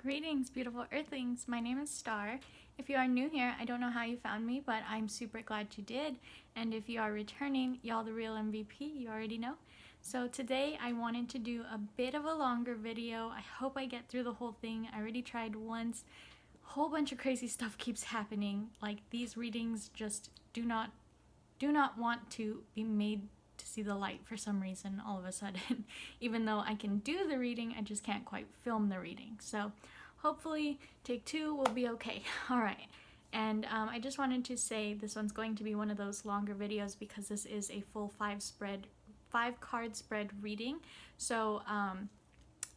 Greetings, beautiful earthlings. My name is Star. If you are new here, I don't know how you found me, but I'm super glad you did. And if you are returning, y'all the real MVP, you already know. So today I wanted to do a bit of a longer video. I hope I get through the whole thing. I already tried once. A whole bunch of crazy stuff keeps happening. Like, these readings just do not want to be made to see the light for some reason all of a sudden. Even though I can do the reading, I just can't quite film the reading. So hopefully take two will be okay. All right. And I just wanted to say this one's going to be one of those longer videos because this is a full five card spread reading. So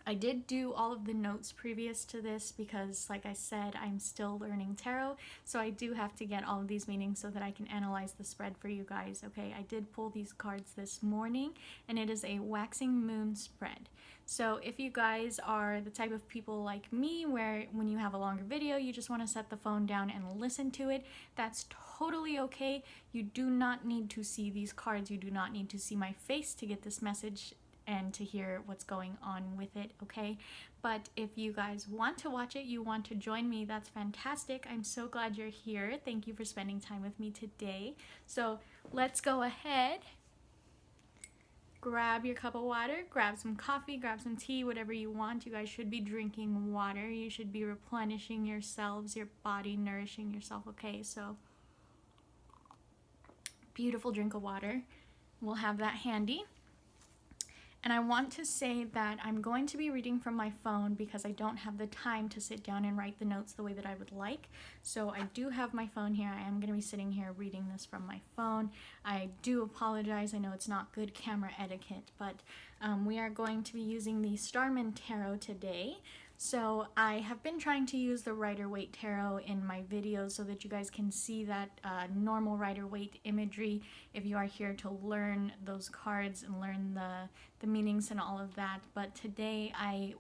I did do all of the notes previous to this because, like I said, I'm still learning tarot, so I do have to get all of these meanings so that I can analyze the spread for you guys. Okay, I did pull these cards this morning, and it is a waxing moon spread. So if you guys are the type of people like me where when you have a longer video you just want to set the phone down and listen to it, that's totally okay. You do not need to see these cards, you do not need to see my face to get this message and to hear what's going on with it, okay? But if you guys want to watch it, you want to join me, that's fantastic. I'm so glad you're here. Thank you for spending time with me today. So let's go ahead, grab your cup of water, grab some coffee, grab some tea, whatever you want. You guys should be drinking water. You should be replenishing yourselves, your body, nourishing yourself, okay? So beautiful drink of water. We'll have that handy. And I want to say that I'm going to be reading from my phone because I don't have the time to sit down and write the notes the way that I would like. So I do have my phone here. I am going to be sitting here reading this from my phone. I do apologize. I know it's not good camera etiquette, but we are going to be using the Starman Tarot today. So I have been trying to use the Rider-Waite Tarot in my videos so that you guys can see that normal Rider-Waite imagery if you are here to learn those cards and learn the meanings and all of that. But today I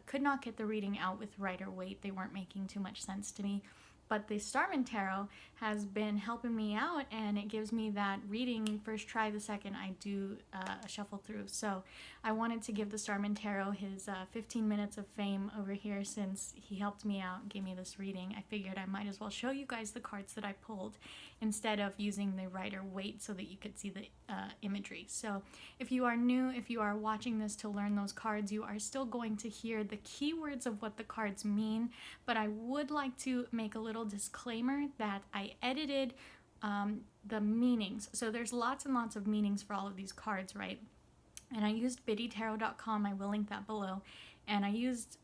could not get the reading out with Rider-Waite. They weren't making too much sense to me. But the Starman Tarot has been helping me out, and it gives me that reading first try the second I do a shuffle through. So I wanted to give the Starman Tarot his 15 minutes of fame over here since he helped me out and gave me this reading. I figured I might as well show you guys the cards that I pulled instead of using the Rider-Waite so that you could see the imagery. So if you are new, if you are watching this to learn those cards, you are still going to hear the keywords of what the cards mean, but I would like to make a little disclaimer that I edited the meanings. So there's lots and lots of meanings for all of these cards, right? And I used biddytarot.com, I will link that below, and I used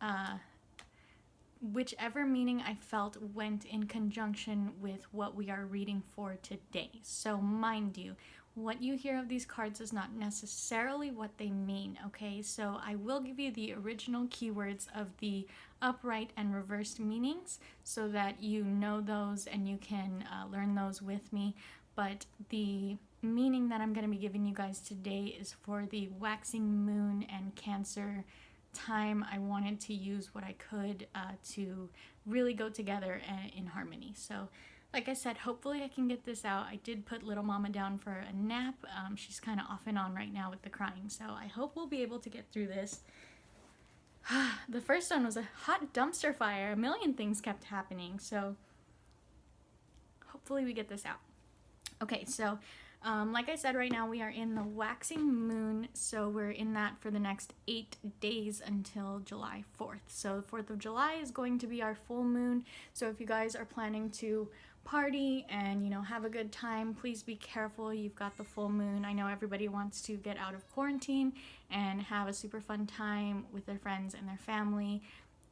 whichever meaning I felt went in conjunction with what we are reading for today. So mind you, what you hear of these cards is not necessarily what they mean, okay? So I will give you the original keywords of the upright and reversed meanings so that you know those and you can learn those with me. But the meaning that I'm going to be giving you guys today is for the waxing moon and Cancer time. I wanted to use what I could to really go together in harmony. So like I said, hopefully I can get this out. I did put little mama down for a nap. She's kind of off and on right now with the crying, so I hope we'll be able to get through this. The first one was a hot dumpster fire. A million things kept happening, so hopefully we get this out. Okay, so like I said, right now we are in the waxing moon, so we're in that for the next 8 days until July 4th. So the 4th of July is going to be our full moon, so if you guys are planning to party and, you know, have a good time, please be careful. You've got the full moon. I know everybody wants to get out of quarantine and have a super fun time with their friends and their family.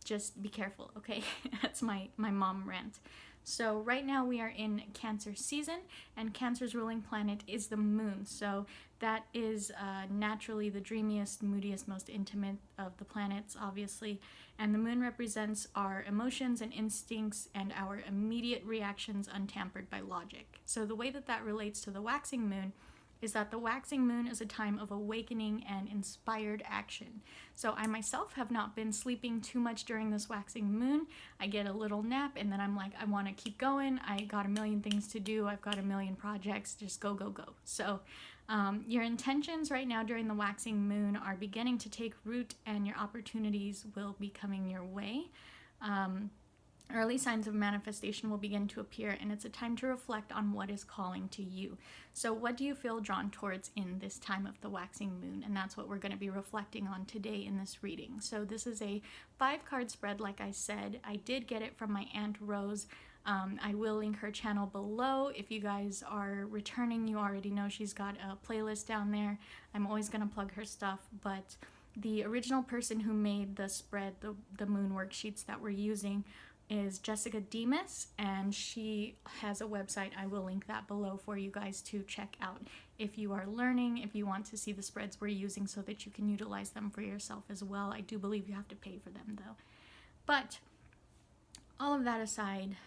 Just be careful, okay? That's my mom rant. So right now we are in Cancer season, and Cancer's ruling planet is the moon. So that is naturally the dreamiest, moodiest, most intimate of the planets, obviously. And the moon represents our emotions and instincts and our immediate reactions untampered by logic. So the way that that relates to the waxing moon is that the waxing moon is a time of awakening and inspired action. So I myself have not been sleeping too much during this waxing moon. I get a little nap and then I'm like, I want to keep going. I got a million things to do. I've got a million projects. Just go, go, go. So your intentions right now during the waxing moon are beginning to take root and your opportunities will be coming your way. Early signs of manifestation will begin to appear, and it's a time to reflect on what is calling to you. So what do you feel drawn towards in this time of the waxing moon? And that's what we're going to be reflecting on today in this reading. So this is a 5-card spread, like I said. I did get it from my Aunt Rose. I will link her channel below. If you guys are returning, you already know she's got a playlist down there. I'm always going to plug her stuff, but the original person who made the spread, the moon worksheets that we're using, is Jessica Dimas, and she has a website. I will link that below for you guys to check out if you are learning, if you want to see the spreads we're using so that you can utilize them for yourself as well. I do believe you have to pay for them though. But all of that aside,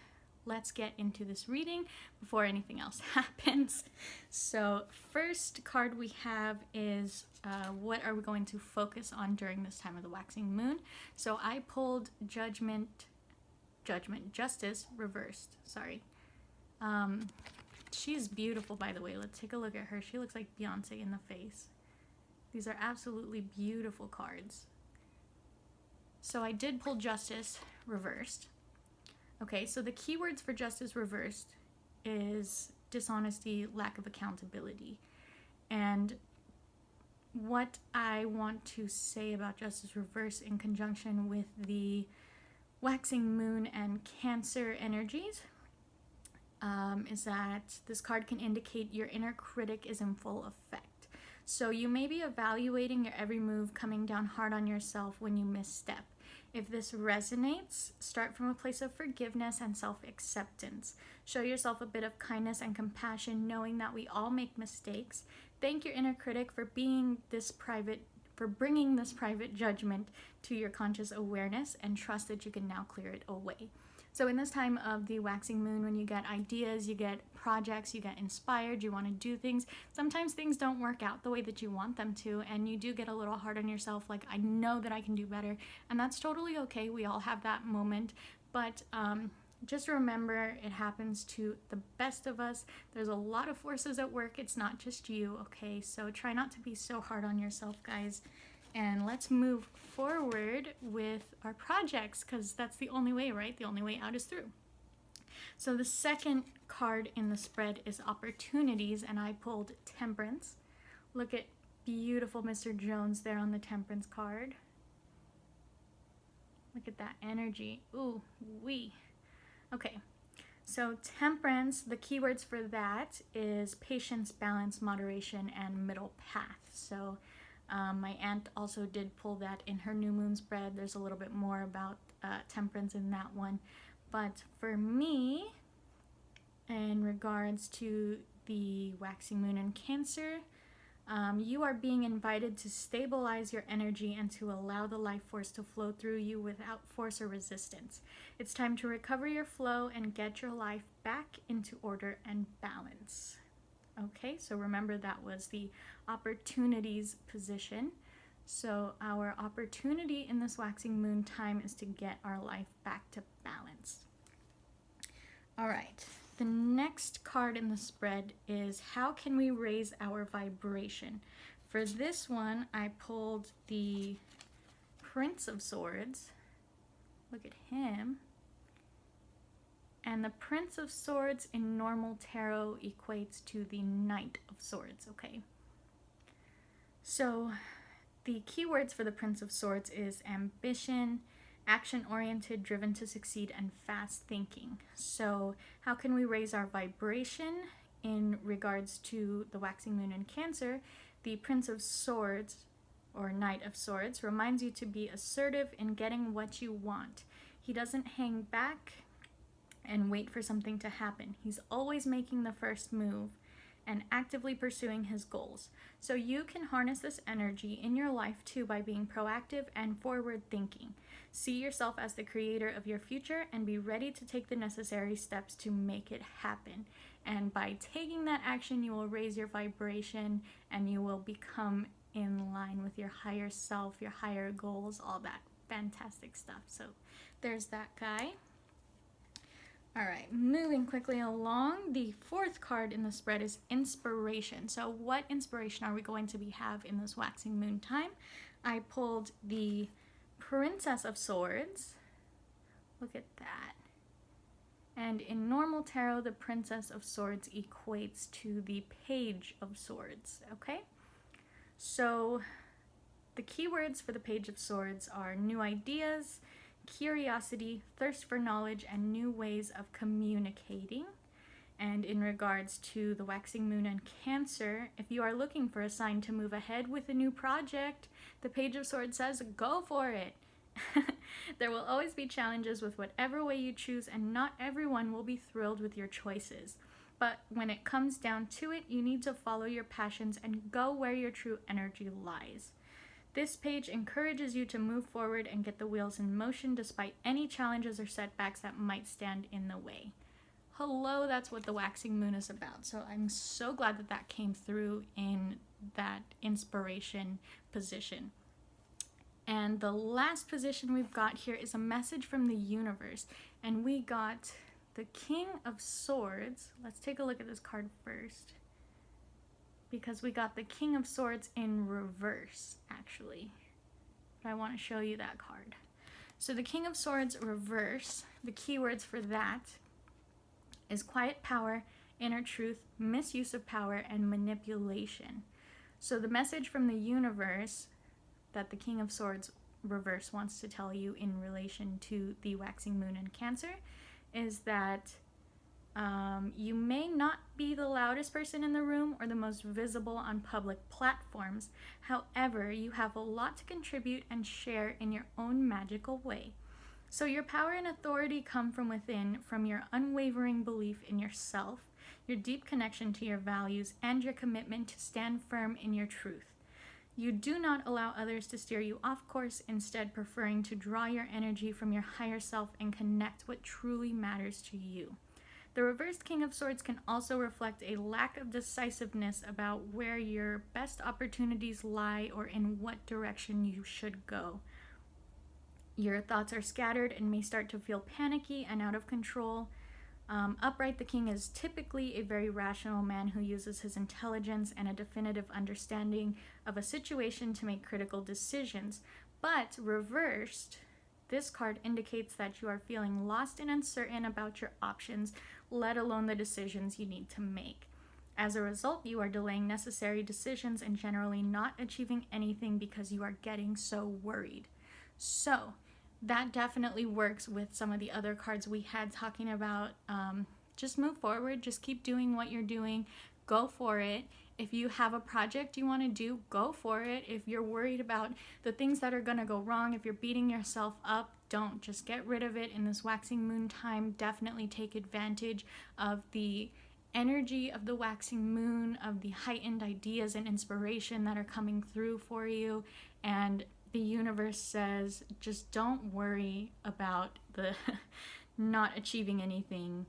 let's get into this reading before anything else happens. So first card we have is what are we going to focus on during this time of the waxing moon. So I pulled Justice reversed. Sorry. She's beautiful, by the way. Let's take a look at her. She looks like Beyonce in the face. These are absolutely beautiful cards. So I did pull Justice reversed. Okay, so the keywords for Justice reversed is dishonesty, lack of accountability. And what I want to say about Justice reversed in conjunction with the waxing moon and Cancer energies is that this card can indicate your inner critic is in full effect. So you may be evaluating your every move, coming down hard on yourself when you misstep. If this resonates, start from a place of forgiveness and self-acceptance. Show yourself a bit of kindness and compassion, knowing that we all make mistakes. Thank your inner critic for bringing this private judgment to your conscious awareness, and trust that you can now clear it away. So in this time of the waxing moon, when you get ideas, you get projects, you get inspired, you want to do things, sometimes things don't work out the way that you want them to, and you do get a little hard on yourself, like, I know that I can do better, and that's totally okay. We all have that moment, but just remember, it happens to the best of us. There's a lot of forces at work. It's not just you, okay? So try not to be so hard on yourself, guys. And let's move forward with our projects, because that's the only way, right? The only way out is through. So the second card in the spread is opportunities, and I pulled Temperance. Look at beautiful Mr. Jones there on the Temperance card. Look at that energy. Ooh, wee. Okay, so Temperance, the keywords for that is patience, balance, moderation, and middle path. So my aunt also did pull that in her new moon spread. There's a little bit more about Temperance in that one. But for me, in regards to the waxing moon in Cancer, you are being invited to stabilize your energy and to allow the life force to flow through you without force or resistance. It's time to recover your flow and get your life back into order and balance. Okay, so remember that was the opportunities position. So our opportunity in this waxing moon time is to get our life back to balance. All right, the next card in the spread is how can we raise our vibration? For this one, I pulled the Prince of Swords. Look at him. And the Prince of Swords in normal tarot equates to the Knight of Swords, okay? So the keywords for the Prince of Swords is ambition, action-oriented, driven to succeed, and fast thinking. So how can we raise our vibration in regards to the waxing moon in Cancer? The Prince of Swords, or Knight of Swords, reminds you to be assertive in getting what you want. He doesn't hang back and wait for something to happen. He's always making the first move and actively pursuing his goals. So you can harness this energy in your life too by being proactive and forward thinking. See yourself as the creator of your future and be ready to take the necessary steps to make it happen. And by taking that action, you will raise your vibration and you will become in line with your higher self, your higher goals, all that fantastic stuff. So there's that guy. All right, moving quickly along, the fourth card in the spread is inspiration. So what inspiration are we going to have in this waxing moon time? I pulled the Princess of Swords. Look at that. And in normal tarot, the Princess of Swords equates to the Page of Swords, okay? So the keywords for the Page of Swords are new ideas, curiosity, thirst for knowledge, and new ways of communicating. And in regards to the waxing moon and Cancer, if you are looking for a sign to move ahead with a new project, the Page of Swords says, go for it. There will always be challenges with whatever way you choose, and not everyone will be thrilled with your choices. But when it comes down to it, you need to follow your passions and go where your true energy lies. This page encourages you to move forward and get the wheels in motion despite any challenges or setbacks that might stand in the way. Hello, that's what the waxing moon is about. So I'm so glad that that came through in that inspiration position. And the last position we've got here is a message from the universe. And we got the King of Swords. Let's take a look at this card first, because we got the King of Swords in reverse, actually. But I want to show you that card. So the King of Swords reverse, the keywords for that is quiet power, inner truth, misuse of power, and manipulation. So the message from the universe that the King of Swords reverse wants to tell you in relation to the waxing moon and Cancer is that you may not be the loudest person in the room or the most visible on public platforms. However, you have a lot to contribute and share in your own magical way. So your power and authority come from within, from your unwavering belief in yourself, your deep connection to your values, and your commitment to stand firm in your truth. You do not allow others to steer you off course, instead preferring to draw your energy from your higher self and connect what truly matters to you. The reversed King of Swords can also reflect a lack of decisiveness about where your best opportunities lie or in what direction you should go. Your thoughts are scattered and may start to feel panicky and out of control. Upright, the king is typically a very rational man who uses his intelligence and a definitive understanding of a situation to make critical decisions. But reversed, this card indicates that you are feeling lost and uncertain about your options, let alone the decisions you need to make. As a result, you are delaying necessary decisions and generally not achieving anything because you are getting so worried. So that definitely works with some of the other cards we had talking about just move forward, just keep doing what you're doing, go for it. If you have a project you want to do, go for it. If you're worried about the things that are going to go wrong, if you're beating yourself up, don't. Just get rid of it in this waxing moon time. Definitely take advantage of the energy of the waxing moon, of the heightened ideas and inspiration that are coming through for you. And the universe says, just don't worry about the not achieving anything,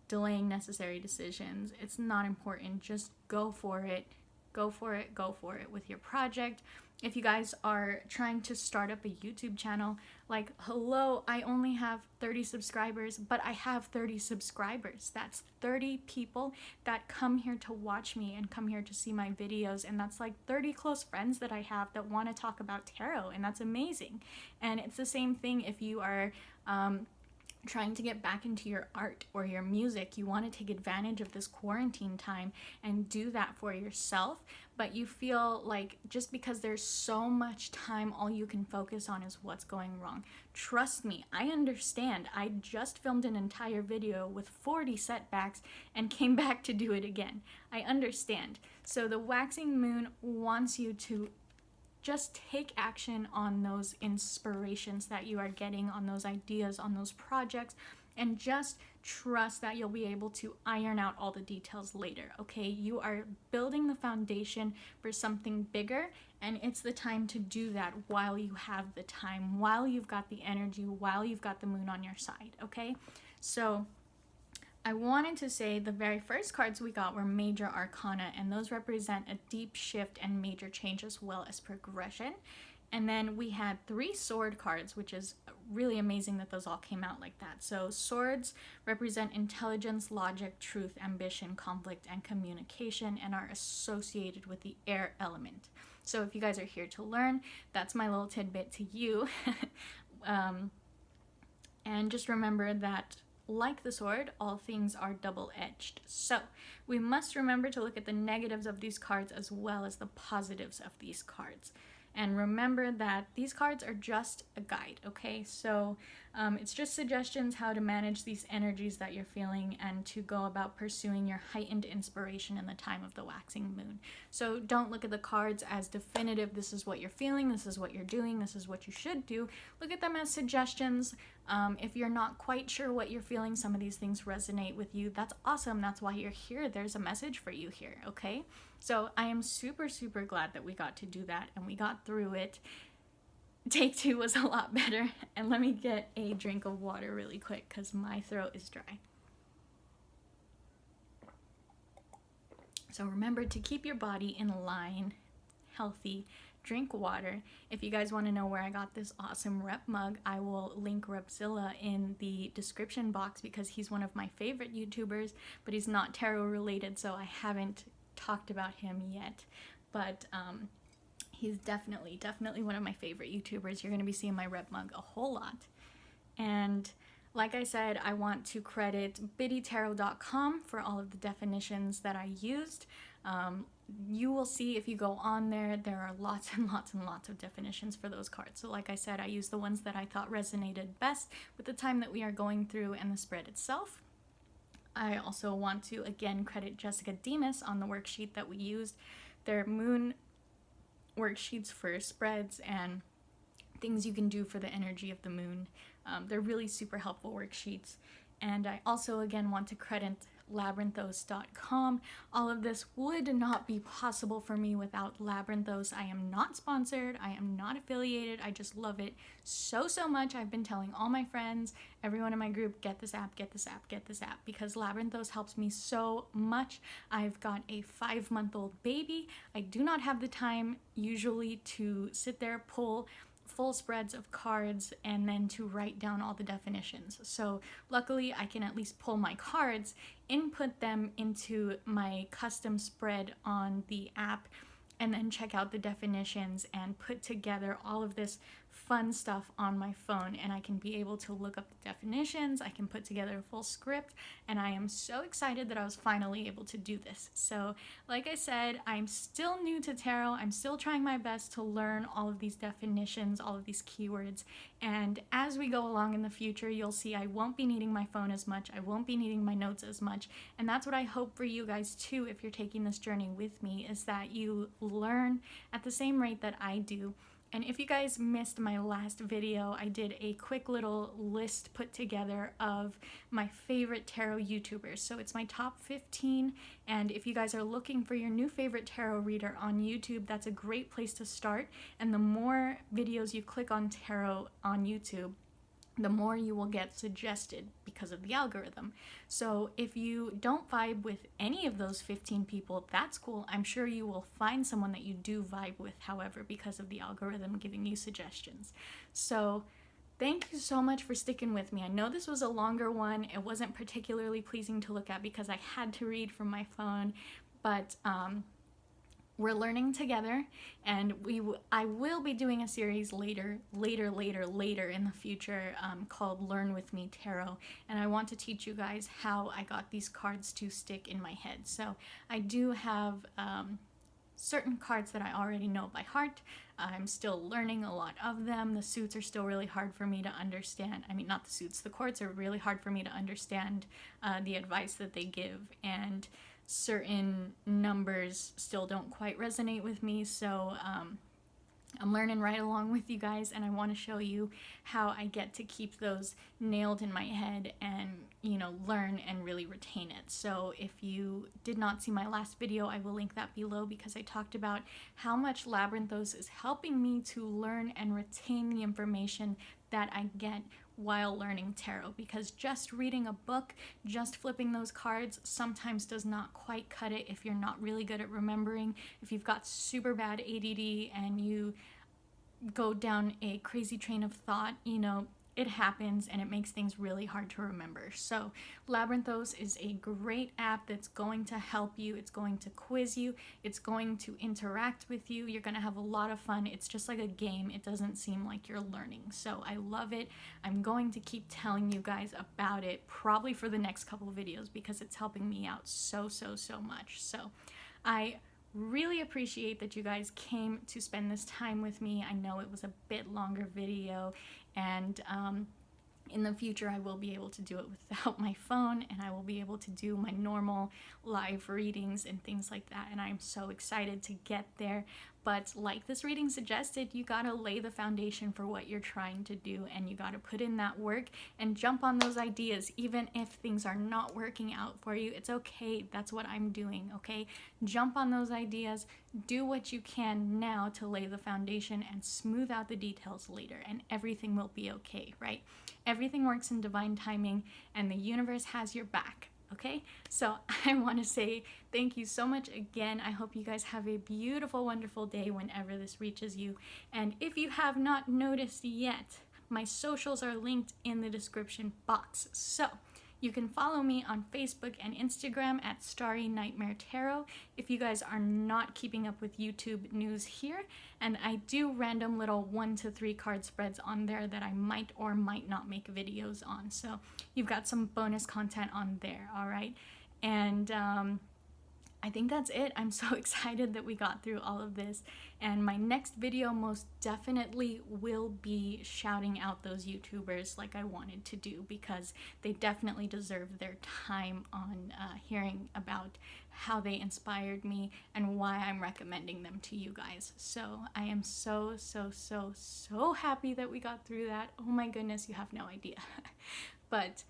delaying necessary decisions. It's not important. Just go for it. Go for it. Go for it with your project. If you guys are trying to start up a YouTube channel, like, hello, I only have 30 subscribers, but I have 30 subscribers. That's 30 people that come here to watch me and come here to see my videos. And that's like 30 close friends that I have that want to talk about tarot. And that's amazing. And it's the same thing if you are trying to get back into your art or your music. You want to take advantage of this quarantine time and do that for yourself, but you feel like just because there's so much time, all you can focus on is what's going wrong. Trust me, I understand. I just filmed an entire video with 40 setbacks and came back to do it again. I understand. So the waxing moon wants you to just take action on those inspirations that you are getting, on those ideas, on those projects, and just trust that you'll be able to iron out all the details later, okay? You are building the foundation for something bigger, and it's the time to do that while you have the time, while you've got the energy, while you've got the moon on your side, okay? So I wanted to say the very first cards we got were Major Arcana, and those represent a deep shift and major change as well as progression. And then we had 3 sword cards, which is really amazing that those all came out like that. So swords represent intelligence, logic, truth, ambition, conflict, and communication, and are associated with the air element. So if you guys are here to learn, that's my little tidbit to you. And just remember that, like the sword, all things are double-edged. So we must remember to look at the negatives of these cards as well as the positives of these cards. And remember that these cards are just a guide, okay? So it's just suggestions how to manage these energies that you're feeling and to go about pursuing your heightened inspiration in the time of the waxing moon. So don't look at the cards as definitive, this is what you're feeling, this is what you're doing, this is what you should do. Look at them as suggestions. If you're not quite sure what you're feeling, some of these things resonate with you, that's awesome. That's why you're here. There's a message for you here, okay? So I am super, super glad that we got to do that and we got through it. Take 2 was a lot better. And let me get a drink of water really quick because my throat is dry. So remember to keep your body in line, healthy. Drink water. If you guys want to know where I got this awesome rep mug, I will link Repzilla in the description box because he's one of my favorite YouTubers, but he's not tarot related, so I haven't talked about him yet. But he's definitely one of my favorite YouTubers. You're going to be seeing my rep mug a whole lot. And like I said, I want to credit biddytarot.com for all of the definitions that I used. You will see if you go on there, there are lots and lots and lots of definitions for those cards. So like I said, I used the ones that I thought resonated best with the time that we are going through and the spread itself. I also want to again credit Jessica Dimas on the worksheet that we used. Their moon worksheets for spreads and things you can do for the energy of the moon. They're really super helpful worksheets. And I also again want to credit Labyrinthos.com. All of this would not be possible for me without Labyrinthos. I am not sponsored, I am not affiliated, I just love it so much. I've been telling all my friends, everyone in my group, get this app, get this app, get this app, because Labyrinthos helps me so much. I've got a 5-month-old baby. I do not have the time usually to sit there, pull full spreads of cards and then to write down all the definitions. So luckily I can at least pull my cards, input them into my custom spread on the app, and then check out the definitions and put together all of this fun stuff on my phone, and I can be able to look up the definitions, I can put together a full script, and I am so excited that I was finally able to do this. So like I said, I'm still new to tarot, I'm still trying my best to learn all of these definitions, all of these keywords, and as we go along in the future, you'll see I won't be needing my phone as much, I won't be needing my notes as much, and that's what I hope for you guys too if you're taking this journey with me, is that you learn at the same rate that I do. And if you guys missed my last video, I did a quick little list put together of my favorite tarot YouTubers. So it's my top 15, and if you guys are looking for your new favorite tarot reader on YouTube, that's a great place to start. And the more videos you click on tarot on YouTube, the more you will get suggested because of the algorithm. So if you don't vibe with any of those 15 people, that's cool. I'm sure you will find someone that you do vibe with, however, because of the algorithm giving you suggestions. So thank you so much for sticking with me. I know this was a longer one. It wasn't particularly pleasing to look at because I had to read from my phone, but we're learning together, and I will be doing a series later in the future called Learn With Me Tarot, and I want to teach you guys how I got these cards to stick in my head. So I do have certain cards that I already know by heart. I'm still learning a lot of them. The suits are still really hard for me to understand. I mean, not the suits, the chords are really hard for me to understand the advice that they give, and certain numbers still don't quite resonate with me, so I'm learning right along with you guys, and I want to show you how I get to keep those nailed in my head and, you know, learn and really retain it. So if you did not see my last video, I will link that below because I talked about how much Labyrinthos is helping me to learn and retain the information that I get while learning tarot, because just reading a book, just flipping those cards sometimes does not quite cut it if you're not really good at remembering. If you've got super bad ADD and you go down a crazy train of thought, you know, it happens and it makes things really hard to remember. So Labyrinthos is a great app that's going to help you. It's going to quiz you. It's going to interact with you. You're going to have a lot of fun. It's just like a game. It doesn't seem like you're learning. So I love it. I'm going to keep telling you guys about it probably for the next couple of videos because it's helping me out so much. So I really appreciate that you guys came to spend this time with me. I know it was a bit longer video, and in the future I will be able to do it without my phone, and I will be able to do my normal live readings and things like that, and I'm so excited to get there. But like this reading suggested, you gotta lay the foundation for what you're trying to do, and you gotta put in that work and jump on those ideas even if things are not working out for you. It's okay. That's what I'm doing, okay? Jump on those ideas, do what you can now to lay the foundation and smooth out the details later, and everything will be okay, right? Everything works in divine timing, and the universe has your back. Okay, so I want to say thank you so much again. I hope you guys have a beautiful, wonderful day whenever this reaches you. And if you have not noticed yet, my socials are linked in the description box. So you can follow me on Facebook and Instagram at Starry Nightmare Tarot if you guys are not keeping up with YouTube news here. And I do random little 1 to 3 card spreads on there that I might or might not make videos on. So you've got some bonus content on there, all right? And I think that's it. I'm so excited that we got through all of this, and my next video most definitely will be shouting out those YouTubers like I wanted to do, because they definitely deserve their time on hearing about how they inspired me and why I'm recommending them to you guys. So I am so happy that we got through that. Oh my goodness, you have no idea. But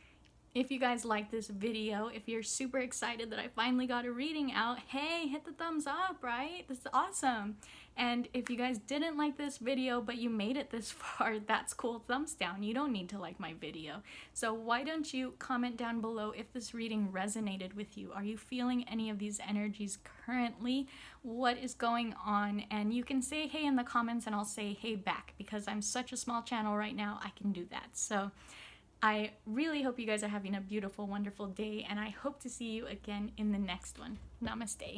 if you guys like this video, if you're super excited that I finally got a reading out, hey, hit the thumbs up, right? This is awesome. And if you guys didn't like this video, but you made it this far, that's cool. Thumbs down. You don't need to like my video. So why don't you comment down below if this reading resonated with you? Are you feeling any of these energies currently? What is going on? And you can say hey in the comments, and I'll say hey back, because I'm such a small channel right now, I can do that. So I really hope you guys are having a beautiful, wonderful day, and I hope to see you again in the next one. Namaste.